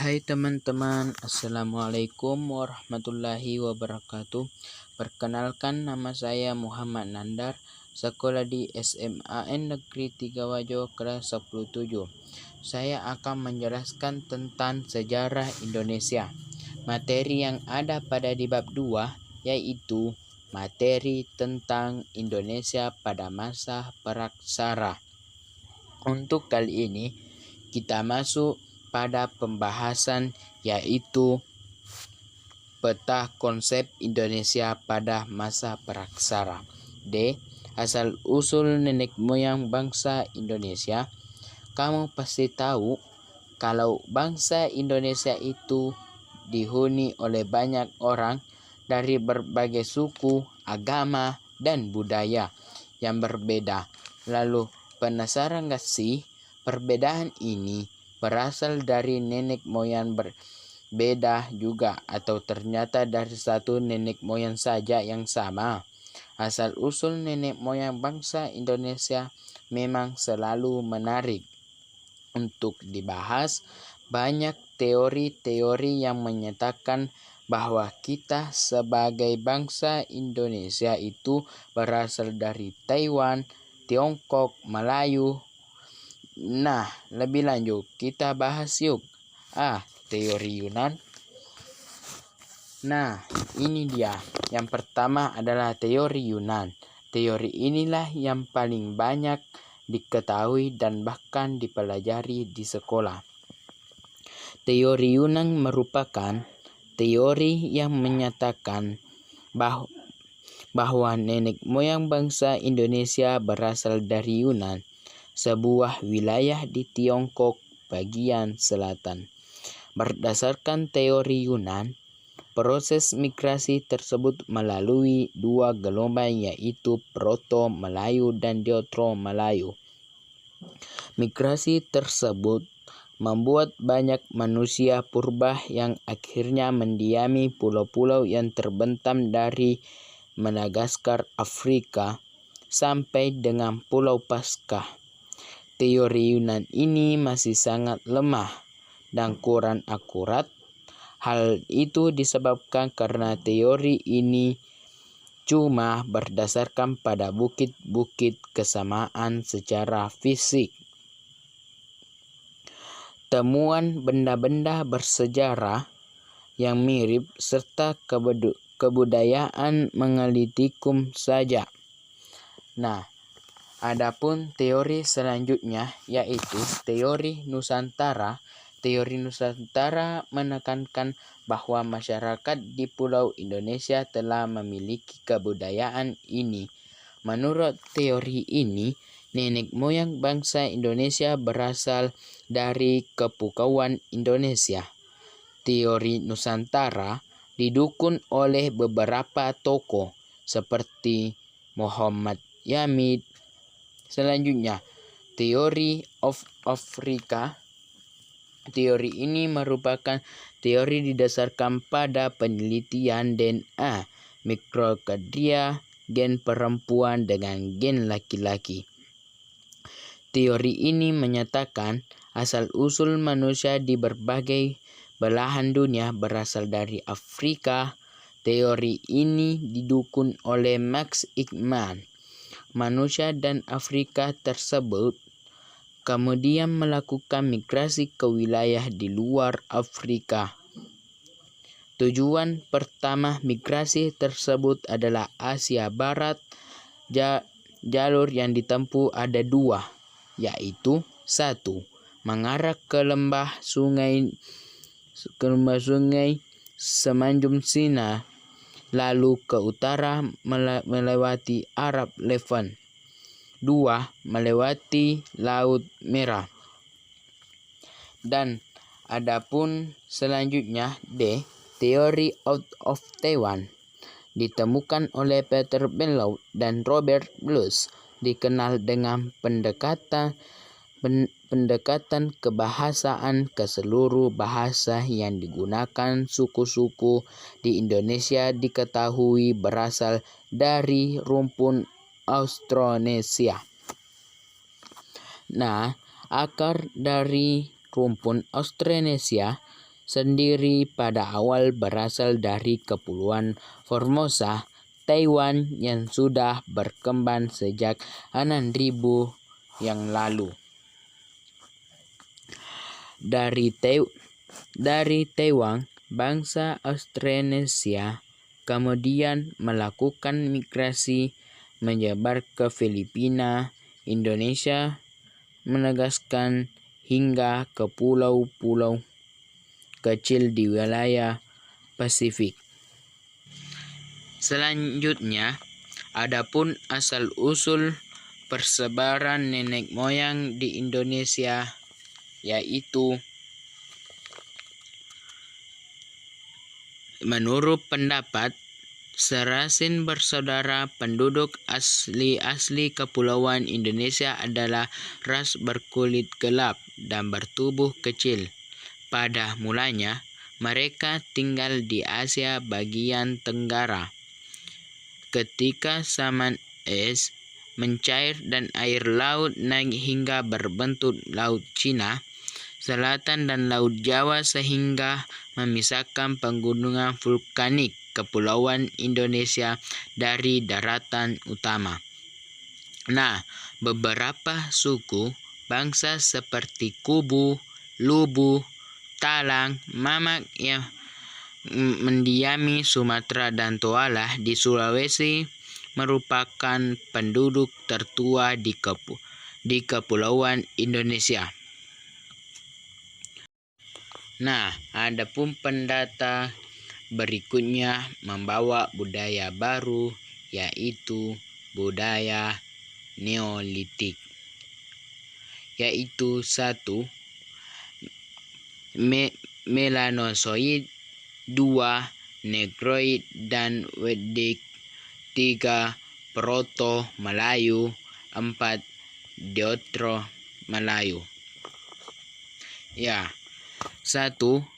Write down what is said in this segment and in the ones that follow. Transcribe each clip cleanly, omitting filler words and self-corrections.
Hai teman-teman, Assalamualaikum warahmatullahi wabarakatuh. Perkenalkan, nama saya Muhammad Nandar, sekolah di SMAN Negeri 3 Wajo kelas 17. Saya akan menjelaskan tentang sejarah Indonesia. Materi yang ada pada di bab 2 yaitu materi tentang Indonesia pada masa praksara. Untuk kali ini kita masuk pada pembahasan yaitu peta konsep Indonesia pada masa praksara. D. Asal-usul nenek moyang bangsa Indonesia. Kamu pasti tahu kalau bangsa Indonesia itu dihuni oleh banyak orang dari berbagai suku, agama, dan budaya yang berbeda. Lalu penasaran gak sih perbedaan ini berasal dari nenek moyang berbeda juga atau ternyata dari satu nenek moyang saja yang sama? Asal-usul nenek moyang bangsa Indonesia memang selalu menarik untuk dibahas. Banyak teori-teori yang menyatakan bahwa kita sebagai bangsa Indonesia itu berasal dari Taiwan, Tiongkok, Melayu. Nah, lebih lanjut kita bahas yuk. Teori Yunan. Nah, ini dia. Yang pertama adalah teori Yunan. Teori inilah yang paling banyak diketahui dan bahkan dipelajari di sekolah. Teori Yunan merupakan teori yang menyatakan bahwa nenek moyang bangsa Indonesia berasal dari Yunan, sebuah wilayah di Tiongkok bagian selatan. Berdasarkan teori Yunan, proses migrasi tersebut melalui dua gelombang yaitu Proto-Melayu dan Deutero-Melayu. Migrasi tersebut membuat banyak manusia purba yang akhirnya mendiami pulau-pulau yang terbentang dari Madagaskar, Afrika, sampai dengan Pulau Paskah. Teori Yunan ini masih sangat lemah dan kurang akurat. Hal itu disebabkan karena teori ini cuma berdasarkan pada bukit-bukit kesamaan secara fisik. Temuan benda-benda bersejarah yang mirip serta kebudayaan mengelitikum saja. Nah, adapun teori selanjutnya yaitu teori Nusantara. Teori Nusantara menekankan bahwa masyarakat di Pulau Indonesia telah memiliki kebudayaan ini. Menurut teori ini, nenek moyang bangsa Indonesia berasal dari Kepulauan Indonesia. Teori Nusantara didukung oleh beberapa tokoh seperti Muhammad Yamin. Selanjutnya, teori of Afrika. Teori ini merupakan teori didasarkan pada penelitian DNA mitokondria gen perempuan dengan gen laki-laki. Teori ini menyatakan asal-usul manusia di berbagai belahan dunia berasal dari Afrika. Teori ini didukung oleh Max Ickman. Manusia dan Afrika tersebut kemudian melakukan migrasi ke wilayah di luar Afrika. Tujuan pertama migrasi tersebut adalah Asia Barat. Jalur yang ditempuh ada dua, yaitu 1. Mengarah ke lembah sungai Semenanjung Cina, lalu ke utara melewati Arab Levant. 2. Melewati Laut Merah. Dan adapun selanjutnya D. Theory of Taiwan ditemukan oleh Peter Benlow dan Robert Blues, dikenal dengan pendekatan kebahasaan ke seluruh bahasa yang digunakan suku-suku di Indonesia diketahui berasal dari rumpun Austronesia. Nah, akar dari rumpun Austronesia sendiri pada awal berasal dari Kepulauan Formosa, Taiwan yang sudah berkembang sejak 6.000 yang lalu. Dari Taiwan, bangsa Austronesia kemudian melakukan migrasi menyebar ke Filipina, Indonesia, Madagaskar, hingga ke pulau-pulau kecil di wilayah Pasifik. Selanjutnya, adapun asal-usul persebaran nenek moyang di Indonesia, yaitu menurut pendapat serasin bersaudara penduduk asli Kepulauan Indonesia adalah ras berkulit gelap dan bertubuh kecil. Pada mulanya, mereka tinggal di Asia bagian tenggara. Ketika zaman es mencair dan air laut naik hingga berbentuk Laut Cina Selatan dan Laut Jawa sehingga memisahkan pegunungan vulkanik Kepulauan Indonesia dari daratan utama. Nah, beberapa suku bangsa seperti Kubu, Lubu, Talang, Mamak yang mendiami Sumatera dan Toala di Sulawesi merupakan penduduk tertua di Kepulauan Indonesia. Nah, adapun pendata berikutnya membawa budaya baru, yaitu budaya Neolitik, yaitu 1. Melanozoik, 2. Negroid dan Weddick, 3. Proto-Melayu, 4. Deutero-Melayu. 1.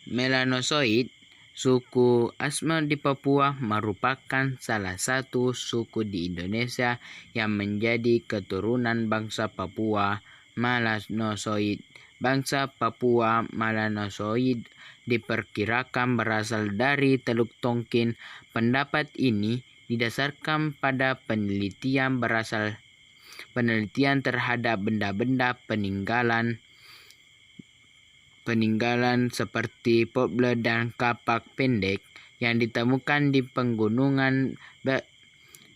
Melanozoik. Suku Asmat di Papua merupakan salah satu suku di Indonesia yang menjadi keturunan bangsa Papua Melanozoik. Bangsa Papua Melanozoik diperkirakan berasal dari Teluk Tonkin. Pendapat ini didasarkan pada penelitian terhadap benda-benda peninggalan seperti poplar dan kapak pendek yang ditemukan di pegunungan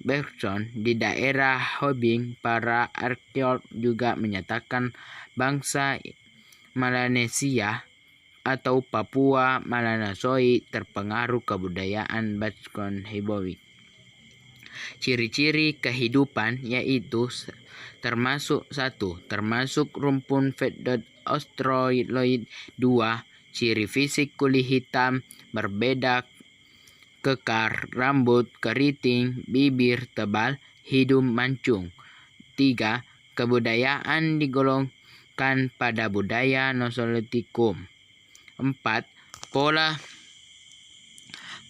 Bergson di daerah Hobing. Para arkeolog juga menyatakan bangsa Melanesia atau Papua Melanozoik terpengaruh kebudayaan Basco-Heboic. Ciri-ciri kehidupan yaitu termasuk rumpun Vedot Australoid. 2. Ciri fisik kulit hitam, berbeda kekar, rambut keriting, bibir tebal, hidung mancung. 3. Kebudayaan digolongkan pada budaya Mesolitikum. 4.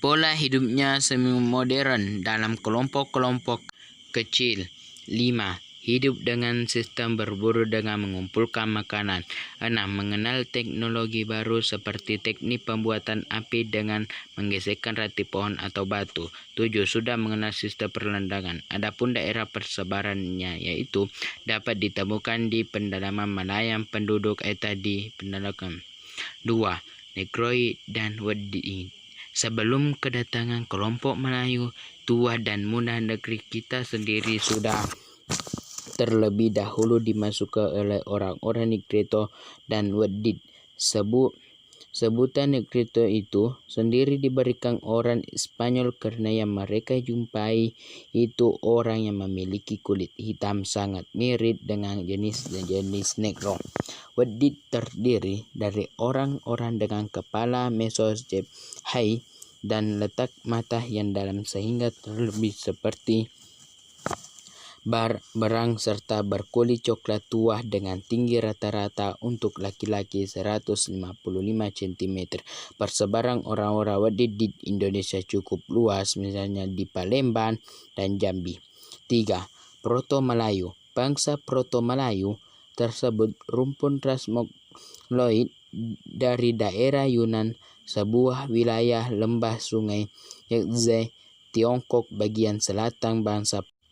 Pola hidupnya semi modern dalam kelompok-kelompok kecil. 5. Hidup dengan sistem berburu dengan mengumpulkan makanan. 6. Mengenal teknologi baru seperti teknik pembuatan api dengan menggesekkan ranting pohon atau batu. 7. Sudah mengenal sistem perlendangan. Adapun daerah persebarannya yaitu dapat ditemukan di pedalaman Malayan penduduk di pedalaman. 2. Negroid dan Weddick. Sebelum kedatangan kelompok Melayu tua dan muda, negeri kita sendiri sudah terlebih dahulu dimasuki oleh orang-orang Negrito dan Weddick. Sebutan Negrito itu sendiri diberikan orang Spanyol karena yang mereka jumpai itu orang yang memiliki kulit hitam sangat mirip dengan jenis Negro. Weddick terdiri dari orang-orang dengan kepala mesocephali dan letak mata yang dalam sehingga terlebih seperti berang serta berkulit coklat tua dengan tinggi rata-rata untuk laki-laki 155 cm. Persebaran orang-orang Weddick di Indonesia cukup luas, misalnya di Palembang dan Jambi. 3. Proto-Melayu. Bangsa Proto-Melayu tersebut rumpun ras Mongoloid dari daerah Yunan sebuah wilayah lembah sungai Yangtze, Tiongkok bagian selatan.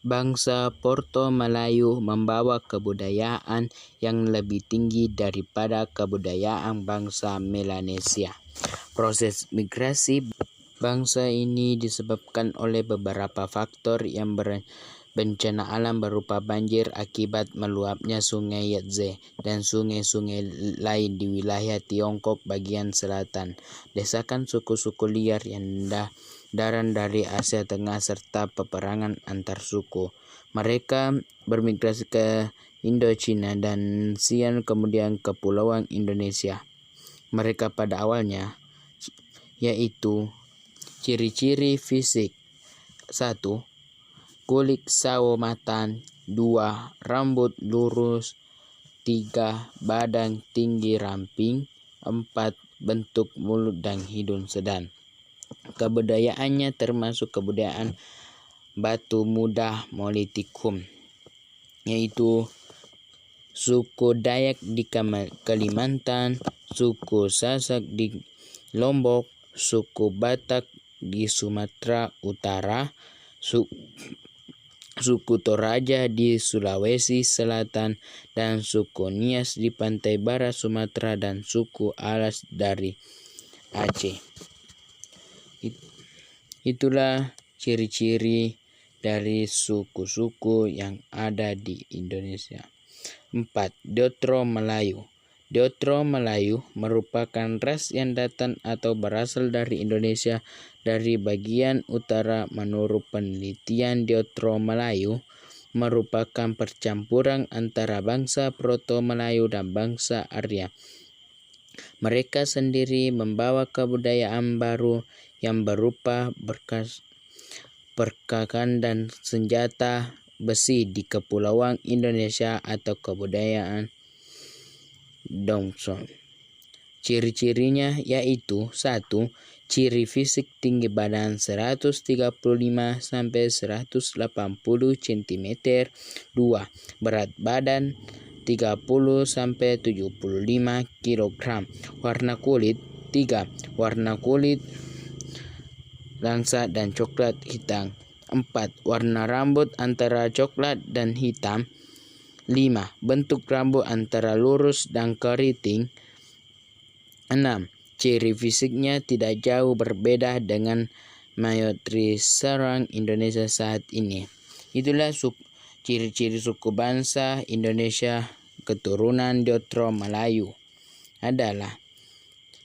Bangsa Porto Melayu membawa kebudayaan yang lebih tinggi daripada kebudayaan bangsa Melanesia. Proses migrasi bangsa ini disebabkan oleh beberapa faktor yang bencana alam berupa banjir akibat meluapnya sungai Yangtze dan sungai-sungai lain di wilayah Tiongkok bagian selatan, desakan suku-suku liar yang datang dari Asia Tengah, serta peperangan antar suku. Mereka bermigrasi ke Indochina dan Siam, kemudian ke Kepulauan Indonesia. Mereka pada awalnya yaitu ciri-ciri fisik: 1. Kulit sawo matang. 2. Rambut lurus. 3. Badan tinggi ramping. 4. Bentuk mulut dan hidung sedang. Kebudayaannya termasuk kebudayaan batu muda Molitikum, yaitu suku Dayak di Kalimantan, suku Sasak di Lombok, suku Batak di Sumatera Utara, suku Toraja di Sulawesi Selatan, dan suku Nias di pantai barat Sumatera, dan suku Alas dari Aceh. Itulah ciri-ciri dari suku-suku yang ada di Indonesia. 4. Deutero Melayu. Deutero Melayu merupakan ras yang datang atau berasal dari Indonesia dari bagian utara. Menurut penelitian, Deutero Melayu merupakan percampuran antara bangsa Proto-Melayu dan bangsa Arya. Mereka sendiri membawa kebudayaan baru yang berupa perkakas dan senjata besi di Kepulauan Indonesia atau kebudayaan Dongson. Ciri-cirinya yaitu: 1. Ciri fisik: tinggi badan 135 sampai 180 cm. 2. Berat badan 30 sampai 75 kg. Warna kulit: 3. Warna kulit langsat dan coklat hitam. 4. Warna rambut antara coklat dan hitam. 5. Bentuk rambut antara lurus dan keriting. 6. Ciri fisiknya tidak jauh berbeda dengan mayoritas orang Indonesia saat ini. Itulah ciri-ciri suku bangsa Indonesia keturunan Deutero Melayu. Adalah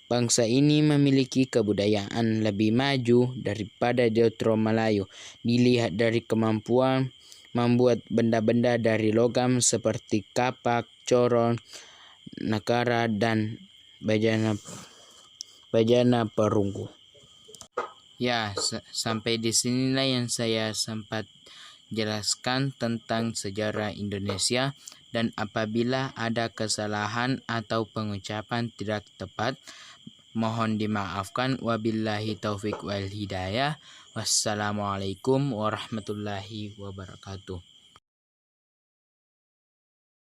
bangsa ini memiliki kebudayaan lebih maju daripada Deutero Melayu, dilihat dari kemampuan membuat benda-benda dari logam seperti kapak, corong, nakara, dan bajana perunggu. Ya, sampai di sinilah yang saya sempat jelaskan tentang sejarah Indonesia, dan apabila ada kesalahan atau pengucapan tidak tepat, mohon dimaafkan. Wabillahi taufik wal hidayah. Wassalamualaikum warahmatullahi wabarakatuh.